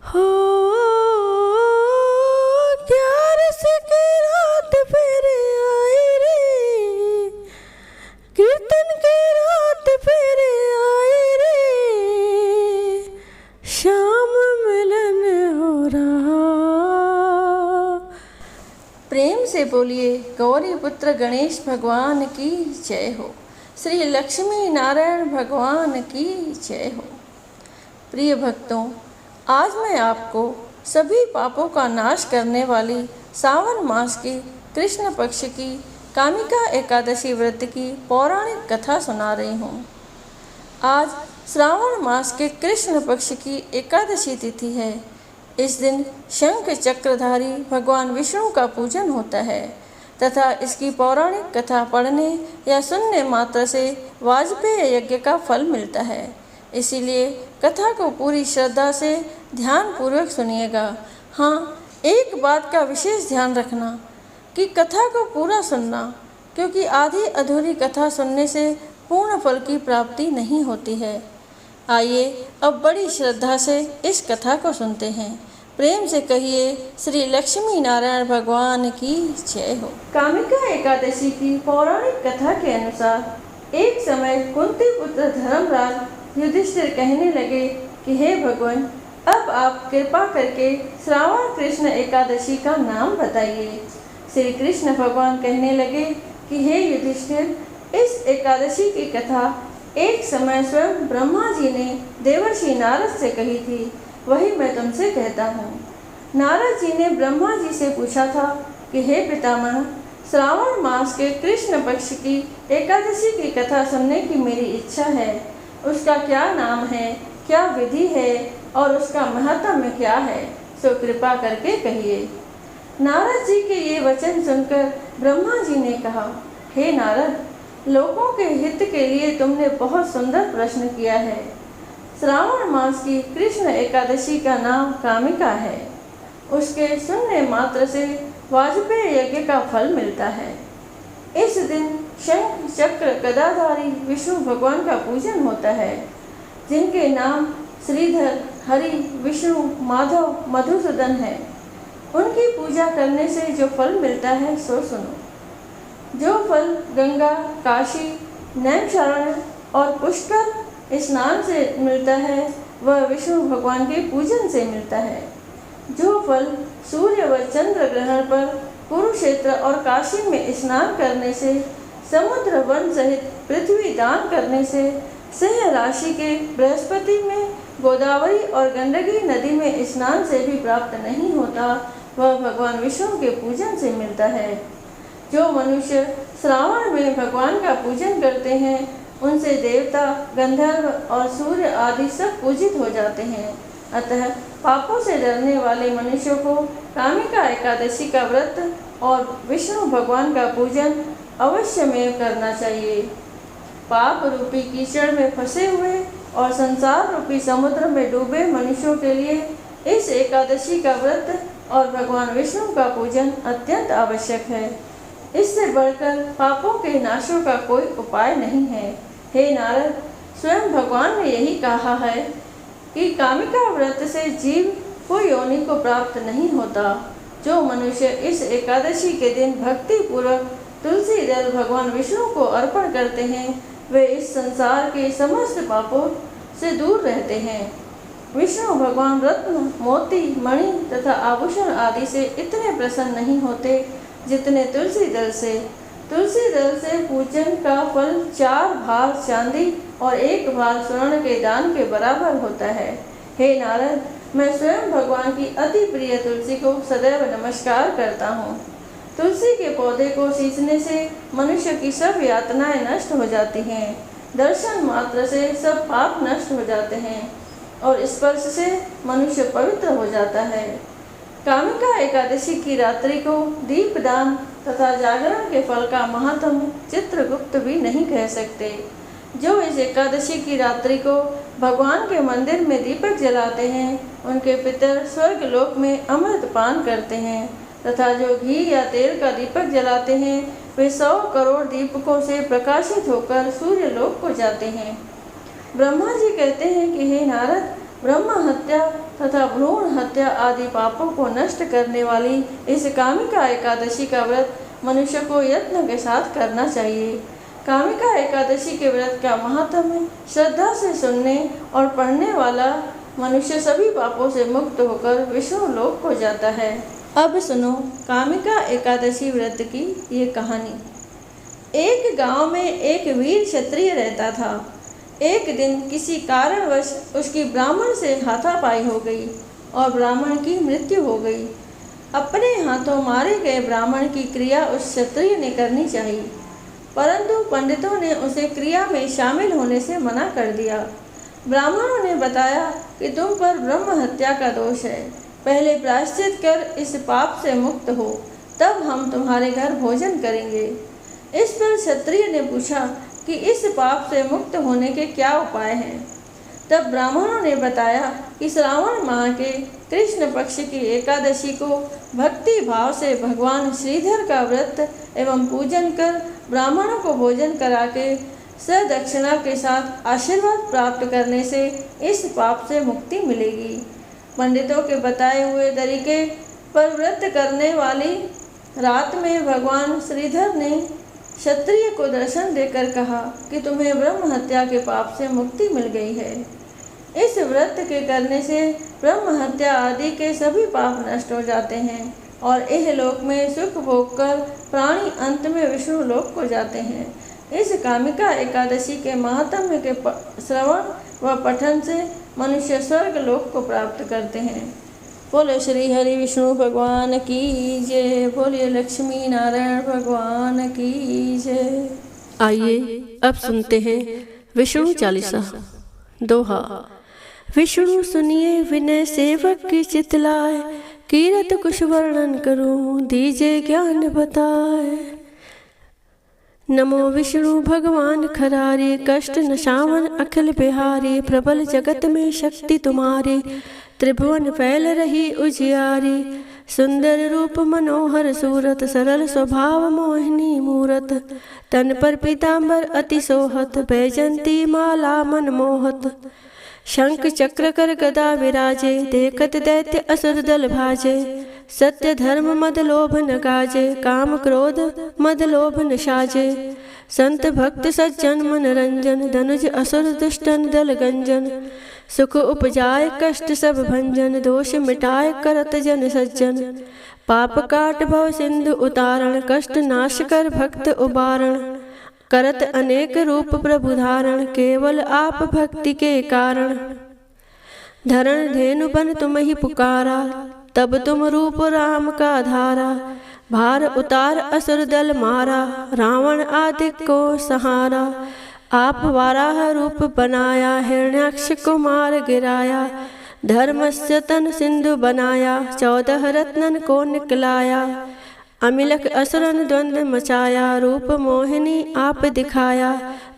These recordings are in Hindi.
हो ग्यारस की रात फिर आई रे, कीर्तन की रात फिर आई रे, शाम मिलन हो रहा। प्रेम से बोलिए गौरी पुत्र गणेश भगवान की जय हो। श्री लक्ष्मी नारायण भगवान की जय हो। प्रिय भक्तों, आज मैं आपको सभी पापों का नाश करने वाली सावन मास की कृष्ण पक्ष की कामिका एकादशी व्रत की पौराणिक कथा सुना रही हूँ। आज श्रावण मास के कृष्ण पक्ष की एकादशी तिथि है। इस दिन शंख चक्रधारी भगवान विष्णु का पूजन होता है तथा इसकी पौराणिक कथा पढ़ने या सुनने मात्र से वाजपेय यज्ञ का फल मिलता है। इसीलिए कथा को पूरी श्रद्धा से ध्यान पूर्वक सुनिएगा। हाँ, एक बात का विशेष ध्यान रखना कि कथा को पूरा सुनना, क्योंकि आधी अधूरी कथा सुनने से पूर्ण फल की प्राप्ति नहीं होती है। आइए अब बड़ी श्रद्धा से इस कथा को सुनते हैं। प्रेम से कहिए श्री लक्ष्मी नारायण भगवान की जय हो। कामिका एकादशी की पौराणिक कथा के अनुसार एक समय कुंती पुत्र धर्मराज युधिष्ठिर कहने लगे कि हे भगवान, अब आप कृपा करके श्रावण कृष्ण एकादशी का नाम बताइए। श्री कृष्ण भगवान कहने लगे कि हे युधिष्ठिर, इस एकादशी की कथा एक समय स्वयं ब्रह्मा जी ने देवर्षि नारद से कही थी, वही मैं तुमसे कहता हूँ। नारद जी ने ब्रह्मा जी से पूछा था कि हे पितामह, श्रावण मास के कृष्ण पक्ष की एकादशी की कथा सुनने की मेरी इच्छा है। उसका क्या नाम है, क्या विधि है और उसका महत्व क्या है, सो कृपा करके कहिए। नारद जी के ये वचन सुनकर ब्रह्मा जी ने कहा, हे नारद, लोगों के हित के लिए तुमने बहुत सुंदर प्रश्न किया है। श्रावण मास की कृष्ण एकादशी का नाम कामिका है। उसके सुनने मात्र से वाजपेय यज्ञ का फल मिलता है। इस दिन शंख चक्र गदाधारी विष्णु भगवान का पूजन होता है, जिनके नाम श्रीधर, हरि, विष्णु, माधव, मधुसूदन है। उनकी पूजा करने से जो फल मिलता है सो सुनो। जो फल गंगा, काशी, नैमिषारण्य और पुष्कर स्नान से मिलता है, वह विष्णु भगवान के पूजन से मिलता है। जो फल सूर्य व चंद्र ग्रहण पर कुरुक्षेत्र और काशी में स्नान करने से, समुद्र वन सहित पृथ्वी दान करने से, सिंह राशि के बृहस्पति में गोदावरी और गंडकी नदी में स्नान से भी प्राप्त नहीं होता, वह भगवान विष्णु के पूजन से मिलता है। जो मनुष्य श्रावण में भगवान का पूजन करते हैं, उनसे देवता, गंधर्व और सूर्य आदि सब पूजित हो जाते हैं। अतः पापों से डरने वाले मनुष्यों को कामिका एकादशी का व्रत और विष्णु भगवान का पूजन अवश्य में करना चाहिए। पाप रूपी कीचड़ में फंसे हुए और संसार रूपी समुद्र में डूबे मनुष्यों के लिए इस एकादशी का व्रत और भगवान विष्णु का पूजन अत्यंत आवश्यक है। इससे बढ़कर पापों के नाशों का कोई उपाय नहीं है। हे नारद, स्वयं भगवान ने यही कहा है कि कामिका व्रत से जीव कोई योनि को प्राप्त नहीं होता। जो मनुष्य इस एकादशी के दिन भक्ति पूर्वक तुलसी दल भगवान विष्णु को अर्पण करते हैं, वे इस संसार के समस्त पापों से दूर रहते हैं। विष्णु भगवान रत्न, मोती, मणि तथा आभूषण आदि से इतने प्रसन्न नहीं होते जितने तुलसी दल से। तुलसी दल से पूजन का फल 4 भार चांदी और 1 भार स्वर्ण के दान के बराबर होता है। हे नारद, मैं स्वयं भगवान की अति प्रिय तुलसी को सदैव नमस्कार करता हूँ। तुलसी के पौधे को सींचने से मनुष्य की सब यातनाएं नष्ट हो जाती हैं। दर्शन मात्र से सब पाप नष्ट हो जाते हैं और स्पर्श से मनुष्य पवित्र हो जाता है। कामिका एकादशी की रात्रि को दीपदान तथा जागरण के फल का महात्म चित्रगुप्त भी नहीं कह सकते। जो इस एकादशी की रात्रि को भगवान के मंदिर में दीपक जलाते हैं, उनके पितर स्वर्ग लोक में अमृत पान करते हैं तथा जो घी या तेल का दीपक जलाते हैं, वे 100 करोड़ दीपकों से प्रकाशित होकर सूर्य लोक को जाते हैं। ब्रह्मा जी कहते हैं कि हे नारद, ब्रह्म हत्या तथा भ्रूण हत्या आदि पापों को नष्ट करने वाली इस कामिका एकादशी का व्रत मनुष्य को यत्न के साथ करना चाहिए। कामिका एकादशी के व्रत का महात्म्य श्रद्धा से सुनने और पढ़ने वाला मनुष्य सभी पापों से मुक्त होकर विष्णु लोक को जाता है। अब सुनो कामिका एकादशी व्रत की ये कहानी। एक गांव में एक वीर क्षत्रिय रहता था। एक दिन किसी कारणवश उसकी ब्राह्मण से हाथापाई हो गई और ब्राह्मण की मृत्यु हो गई। अपने हाथों मारे गए ब्राह्मण की क्रिया उस क्षत्रिय ने करनी चाहिए, परंतु पंडितों ने उसे क्रिया में शामिल होने से मना कर दिया। ब्राह्मणों ने बताया कि तुम पर ब्रह्म हत्या का दोष है, पहले प्रायश्चित कर इस पाप से मुक्त हो, तब हम तुम्हारे घर भोजन करेंगे। इस पर क्षत्रिय ने पूछा कि इस पाप से मुक्त होने के क्या उपाय हैं। तब ब्राह्मणों ने बताया कि श्रावण माह के कृष्ण पक्ष की एकादशी को भक्ति भाव से भगवान श्रीधर का व्रत एवं पूजन कर ब्राह्मणों को भोजन करा के सदक्षिणा के साथ आशीर्वाद प्राप्त करने से इस पाप से मुक्ति मिलेगी। पंडितों के बताए हुए तरीके पर व्रत करने वाली रात में भगवान श्रीधर ने क्षत्रिय को दर्शन देकर कहा कि तुम्हें ब्रह्म हत्या के पाप से मुक्ति मिल गई है। इस व्रत के करने से ब्रह्म हत्या आदि के सभी पाप नष्ट हो जाते हैं और इह लोक में सुख भोग कर प्राणी अंत में विष्णु लोक को जाते हैं। इस कामिका एकादशी के महात्म्य के श्रवण व पठन से मनुष्य स्वर्ग लोक को प्राप्त करते हैं। बोले श्री हरि विष्णु भगवान की जय। बोलिए लक्ष्मी नारायण भगवान की जय। आइए अब सुनते हैं विष्णु चालीसा। दोहा। विष्णु सुनिए विनय सेवक की चितलाए, कीरत कुछ वर्णन करूं दीजे ज्ञान बताए। नमो विष्णु भगवान खरारे, कष्ट नशावन अखिल बिहारी। प्रबल जगत में शक्ति तुम्हारी, त्रिभुवन फैल रही उजियारी। सुंदर रूप मनोहर सूरत, सरल स्वभाव मोहिनी मूरत। तन पर पीतांबर अति सोहत, बैजंती माला मन मोहत। शंख चक्र कर गदा विराजे, देखत दैत्य असुर दल भाजे। सत्य धर्म मद लोभ न गाजे, काम क्रोध मद लोभ न साजे। संत भक्त सज्जन मन रंजन, धनुज असुर दुष्टन दल गंजन। सुख उपजाए कष्ट सब भंजन, दोष मिटाए करत जन सज्जन। पाप काट भव सिंधु उतारण, कष्ट नाश कर भक्त उबारण। करत अनेक रूप प्रभु धारण, केवल आप भक्ति के कारण। धरण धेनु बन तुम ही पुकारा, तब तुम रूप राम का धारा। भार उतार असुर दल मारा, रावण आदि को सहारा। आप वाराह रूप बनाया, हिरण्याक्ष को मार गिराया। धर्मस्य तन सिंधु बनाया, 14 रत्नन को निकलाया। अमिलक असुरन द्वंद्व मचाया, रूप मोहिनी आप दिखाया।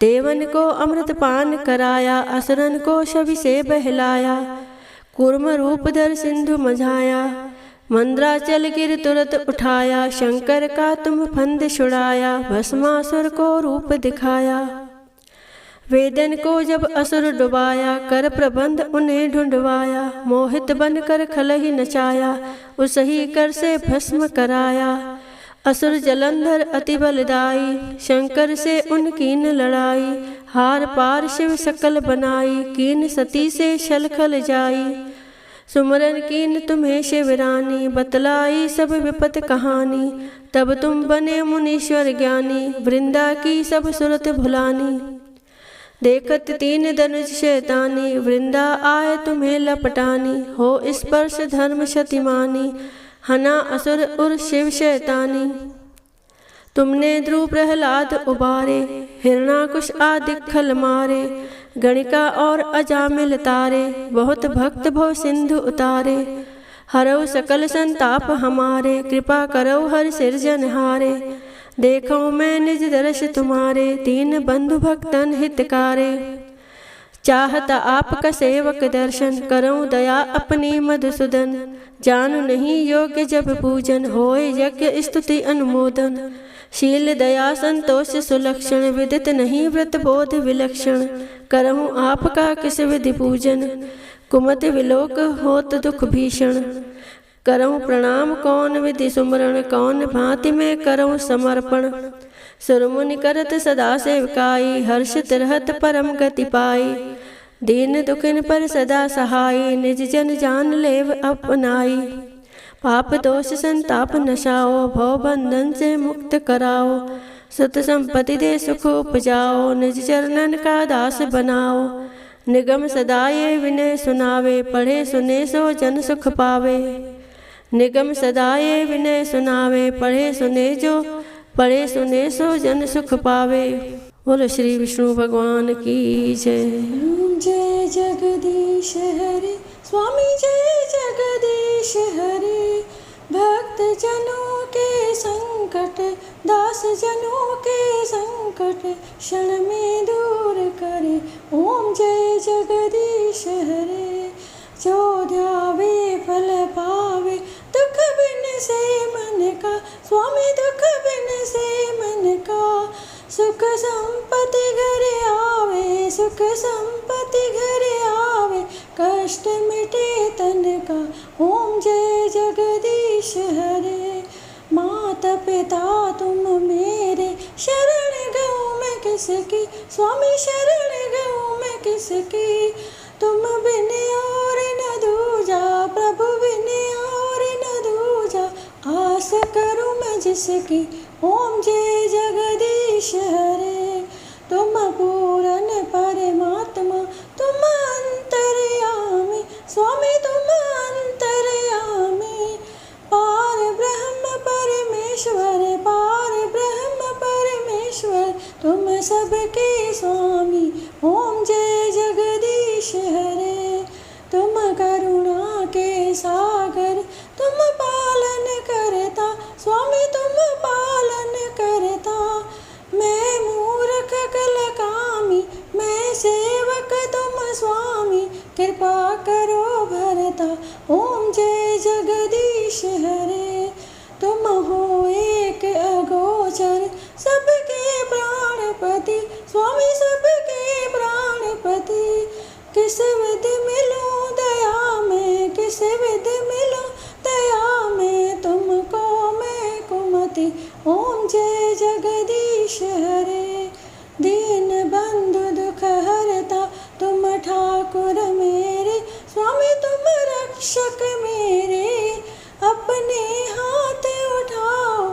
देवन को अमृत पान कराया, असुरन को शवि से बहलाया। कूर्म रूप धर सिंधु मझाया, मंद्राचल गिर तुरत उठाया। शंकर का तुम फंद छुड़ाया, भस्मासुर को रूप दिखाया। वेदन को जब असुर डुबाया, कर प्रबंध उन्हें ढूंढवाया। मोहित बन कर खलहि नचाया, उसही कर से भस्म कराया। असुर जलंधर अति बलदाई, शंकर से उनकीन लड़ाई। हार पार शिव सकल बनाई, कीन सती से छल खल जाई। सुमरन कीन तुम्हें शिवरानी, बतलाई सब विपत कहानी। तब तुम बने मुनीश्वर ज्ञानी, वृंदा की सब सुरत भुलानी। देखत 3 धनुष शैतानी, वृंदा आए तुम्हें लपटानी। हो स्पर्श धर्म शतिमानी, हना असुर उर शिव शैतानी। तुमने ध्रुव प्रहलाद उबारे, हिरणाकुश आदि खल मारे। गणिका और अजामिल तारे, बहुत भक्त भव सिंधु उतारे। हरौ सकल संताप हमारे, कृपा करौ हर सिरजनहारे। देखो मैं निज दर्श तुम्हारे, 3 बंधु भक्तन हितकारे। चाहता आपका सेवक दर्शन, करऊं दया अपनी मधुसूदन। जानु नहीं योग्य जब पूजन, होए यज्ञ स्तुति अनुमोदन। शील दया संतोष सुलक्षण, विदित नहीं व्रत बोध विलक्षण। करहूँ आपका किस विधि पूजन, कुमति विलोक होत दुख भीषण। करऊँ प्रणाम कौन विधि सुमरण, कौन भांति में करऊँ समर्पण। सुरमुनि करत सदा सेवकाई, हर्षित रहत परम गति पाई। दीन दुखिन पर सदा सहाई, निज जन जान लेव अपनाई। पाप दोष संताप नशाओ, भव बंधन से मुक्त कराओ। सुत संपत्ति दे सुख उपजाओ, निज चरणन का दास बनाओ। निगम सदा ये विनय सुनावे, पढ़े सुने सो जन सुख पावे। निगम सदा ये विनय सुनावे, पढ़े सुने सो जन सुख पावे। बोलो श्री विष्णु भगवान की जय। जय जगदीश हरे, स्वामी जय जगदीश हरे। भक्त जनों के संकट, दास जनों के संकट, क्षण में दूर करे। ओम जय जगदीश हरे। जो ध्यावे फल पावे, दुख बिन से मन का। स्वामी दुख बिन से मन का। सुख संपत्ति घर आवे, सुख संपत्ति घर आवे, कष्ट मिटे तन का। ओम जय जगदीश हरे। माता पिता तुम मेरे, शरण गऊँ मैं किसकी। स्वामी शरण गऊँ मैं किसकी। तुम बिन और न दूजा, प्रभु बिन और न दूजा। आस करूँ मैं जिसकी। ओम जय जगदीश हरे। तुम पूर्ण परमात्मा, तुम अंतर्यामी। स्वामी तुम अंतर्यामी। पार ब्रह्म परमेश्वर, पार ब्रह्म परमेश्वर, तुम सबके स्वामी। ओम जय जगदीश हरे। तुम करुणा के सागर, तुम पालन करता। स्वामी तुम पालन करता। मैं मूर्ख कल कामी, मैं सेवक तुम स्वामी। कृपा करो भरता। ओम जय जगदीश हरे। तुम हो एक अगोचर, सबके प्राणपति। स्वामी सबके प्राणपति। किस विध मिलूं दया में, किस विध मिलूं दया में, तुमको मैं कुमति। ओम जय जगदीश हरे। दीन बंधु दुख हरता, तुम ठाकुर मेरे। स्वामी तुम रक्षक मेरे। अपने हाथ उठाओ,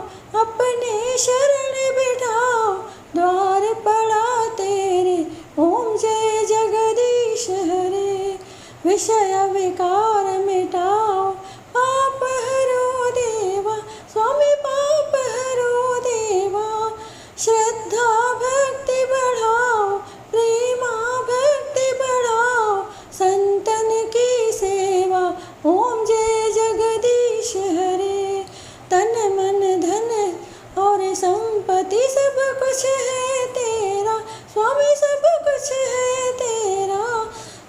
अपने शरण बिठाओ, द्वार पड़ा तेरे। ओम जय जगदीश हरे। विषय विकार मिटाओ, पाप हरो देवा। स्वामी पाप हरो देवा। श्रद्धा भक्ति बढ़ाओ, प्रेमा भक्ति बढ़ाओ, संतन की सेवा। ओम जय जगदीश हरे। तन मन धन और संपत्ति सब कुछ है तेरा। स्वामी सब कुछ है तेरा।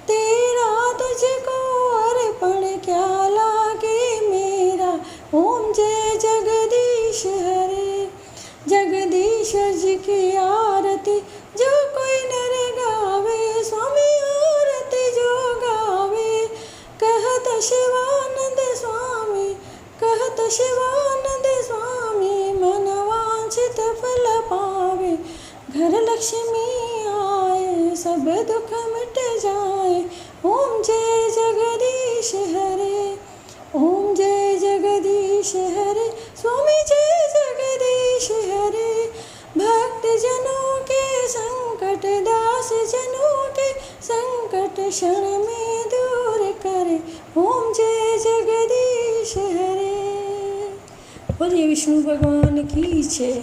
तेरा तुझको अर्पण क्या लागे मेरा। ओम जय जगदीश हरे। जगदीश्वर जी की आरती जो कोई नर गावे। स्वामी आरती जो गावे। कहत शिवानंद स्वामी, कहत शिवानंद स्वामी, मन वांछित फल पावे। घर लक्ष्मी आए, सब दुख मिट जाए। ओम जय जगदीश हरे। ओम जय जगदीश हरे। स्वामी जय जगदीश हरे। भक्त जनों के संकट, दास जनों के संकट, क्षण में दूर करे। ओम जय जगदीश हरे। बोलिए विष्णु भगवान की जय।